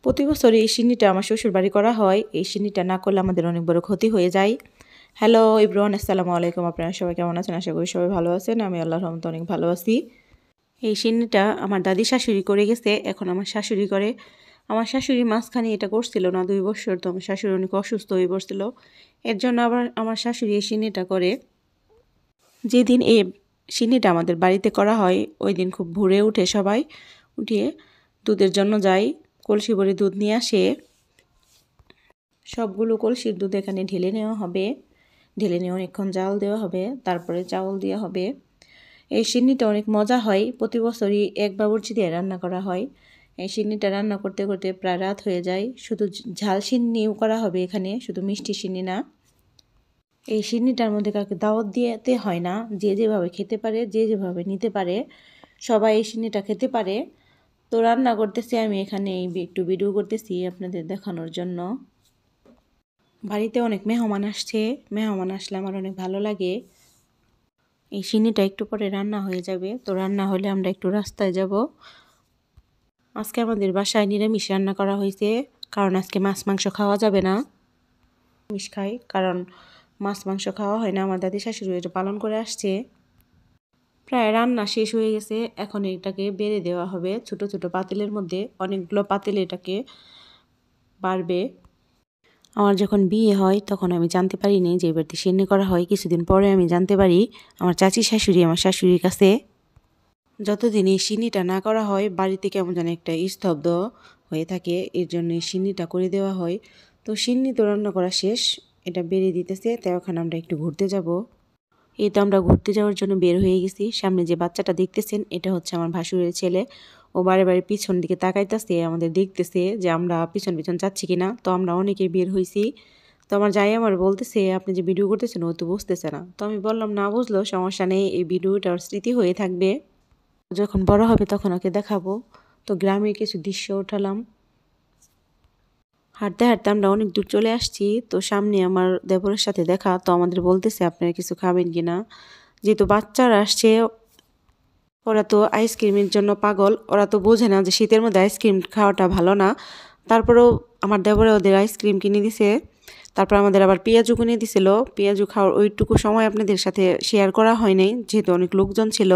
প্রতি বছরই এই সিন্নিটা আমার শ্বশুরবাড়ি করা হয়। এই সিন্নিটা না করলে আমাদের অনেক বড় ক্ষতি হয়ে যায়। হ্যালো এভরিওয়ান, আসসালামু আলাইকুম। আপনারা সবাই কেমন আছেন? আশা করি সবাই ভালো আছেন। আমি আল্লাহর রহমতে অনেক ভালো আছি। এই সিন্নিটা আমার দাদি শাশুড়ি করে গেছে, এখন আমার শাশুড়ি করে। আমার শাশুড়ি মাঝখানে এটা করছিল না 2 বছর, তো আমার শাশুড়ি অনেক অসুস্থ হয়ে পড়ছিল। এর জন্য আবার আমার শাশুড়ি এই সিন্নিটা করে। যেদিন এই সিন্নিটা আমাদের বাড়িতে করা হয় ওই দিন খুব ভোরে উঠে সবাই উঠিয়ে দুধের জন্য যায়, কলসি ভরে দুধ নিয়ে আসে। সবগুলো কলসির দুধ এখানে ঢেলে নেওয়া হবে। ঢেলে নিয়ে অনেকক্ষণ জাল দেওয়া হবে, তারপরে চাউল দেওয়া হবে। এই সিন্নিটা অনেক মজা হয়। প্রতি বছরই এক বাবুর্চি দিয়ে রান্না করা হয়। এই সিন্নিটা রান্না করতে করতে প্রায় রাত হয়ে যায়। শুধু ঝাল সিন্নিও করা হবে এখানে, শুধু মিষ্টি সিন্নি না। এই সিন্নিটার মধ্যে কাউকে দাওয়াত দিতে হয় না, যে যেভাবে খেতে পারে, যে যেভাবে নিতে পারে, সবাই এই সিন্নিটা খেতে পারে। তো রান্না করতেছি আমি এখানে, একটু ভিডিও করতেছি আপনাদের দেখানোর জন্য। বাড়িতে অনেক মেহমান আসছে, মেহমান আসলে আমার অনেক ভালো লাগে। এই সিন্নিটা একটু পরে রান্না হয়ে যাবে, তো রান্না হলে আমরা একটু রাস্তায় যাব। আজকে আমাদের বাসায় নিরামিষ রান্না করা হয়েছে, কারণ আজকে মাছ মাংস খাওয়া যাবে না। নিরামিষ খাই, কারণ মাছ মাংস খাওয়া হয় না। আমার দাদি শাশুড়ি এটা পালন করে আসছে। প্রায় রান্না শেষ হয়ে গেছে, এখন এটাকে বেড়ে দেওয়া হবে ছোট ছোট পাতিলের মধ্যে। অনেকগুলো পাতিলে এটাকে বাড়বে। আমার যখন বিয়ে হয় তখন আমি জানতে পারিনি যে এবারটি সিন্নি করা হয়। কিছুদিন পরে আমি জানতে পারি আমার চাচি শাশুড়ি আমার শাশুড়ির কাছে। যতদিন এই সিন্নিটা না করা হয় বাড়িতে কেমন যেন একটা স্তব্ধ হয়ে থাকে, এর জন্য এই সিন্নিটা করে দেওয়া হয়। তো সিন্নি তো রান্না করা শেষ, এটা বেড়ে দিতেছে, তাই ওখানে আমরা একটু ঘুরতে যাব। এই তো আমরা ঘুরতে যাওয়ার জন্য বের হয়ে গেছি। সামনে যে বাচ্চাটা দেখতেছেন এটা হচ্ছে আমার ভাসুরের ছেলে। ও বারে বারে পিছন দিকে তাকাইতেছে, আমাদের দেখতেছে যে আমরা পিছন পিছন যাচ্ছি কিনা। তো আমরা অনেকেই বের হয়েছি। তো আমার যাই আমার বলতেছে, আপনি যে ভিডিও করতেছেন ও তো বুঝতেছে না। তো আমি বললাম, না বুঝলো সমস্যা নেই, এই ভিডিওটার স্মৃতি হয়ে থাকবে, যখন বড় হবে তখন ওকে দেখাবো। তো গ্রামের কিছু দৃশ্য উঠালাম। হাঁটতে হাঁটতে আমরা অনেক দূর চলে আসছি। তো সামনে আমার দেবরের সাথে দেখা, তো আমাদের বলতেছে আপনারা কিছু খাবেন কিনা। যেহেতু বাচ্চারা আসছে, ওরা তো আইসক্রিমের জন্য পাগল, ওরা তো বোঝে না যে শীতের মধ্যে আইসক্রিম খাওয়াটা ভালো না। তারপরেও আমার দেবরে ওদের আইসক্রিম কিনে দিছে। তারপর আমাদের আবার পেঁয়াজু কিনে দিছিল। পেঁয়াজু খাওয়ার ওইটুকু সময় আপনাদের সাথে শেয়ার করা হয় নাই, যেহেতু অনেক লোকজন ছিল।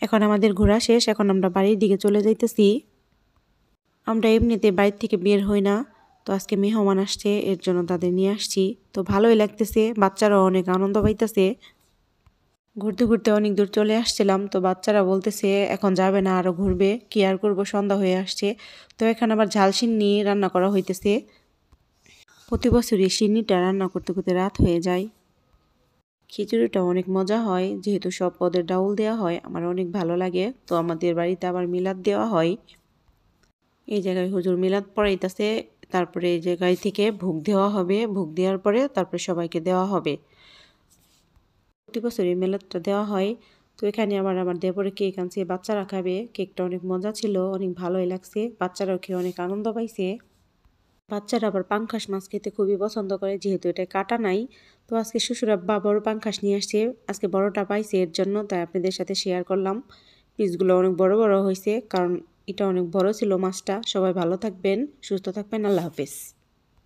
এখন আমাদের ঘোরা শেষ, এখন আমরা বাড়ির দিকে চলে যাইতেছি। আমরা এমনিতে বাড়ির থেকে বের হই না, তো আজকে মেহমান আসছে এর জন্য তাদের নিয়ে আসছি। তো ভালোই লাগতেছে, বাচ্চারাও অনেক আনন্দ পাইতেছে। ঘুরতে ঘুরতে অনেক দূর চলে আসছিলাম, তো বাচ্চারা বলতেছে এখন যাবে না, আরও ঘুরবে, কি আর করবো, সন্ধ্যা হয়ে আসছে। তো এখানে আবার ঝাল সিন্নি রান্না করা হইতেছে। প্রতি বছরই সিন্নিটা রান্না করতে করতে রাত হয়ে যায়। খিচুড়িটা অনেক মজা হয়, যেহেতু সব পদের ডাউল দেওয়া হয়, আমার অনেক ভালো লাগে। তো আমাদের বাড়িতে আবার মিলাদ দেওয়া হয়। এই জায়গায় হুজুর মিলাদ পড়াইতেছে, তারপরে এই জায়গায় থেকে ভোগ দেওয়া হবে। ভোগ দেওয়ার পরে তারপরে সবাইকে দেওয়া হবে। প্রতি বছর এই মিলাদটা দেওয়া হয়। তো এখানে আবার আমার দেবরে কেক আনছে, বাচ্চারা খাবে। কেকটা অনেক মজা ছিল, অনেক ভালোই লাগছে, বাচ্চারাও খেয়ে অনেক আনন্দ পাইছে। বাচ্চারা আবার পাঙ্খাস মাছ খেতে খুবই পছন্দ করে, যেহেতু এটা কাটা নাই। তো আজকে শ্বশুর আব্বা বড় পাঙ্খাস নিয়ে আসছে, আজকে বড়টা পাইছে এর জন্য, তাই আপনাদের সাথে শেয়ার করলাম। পিসগুলো অনেক বড় বড় হয়েছে, কারণ এটা অনেক বড় ছিল মাছটা। সবাই ভালো থাকবেন, সুস্থ থাকবেন, আল্লাহ হাফেজ।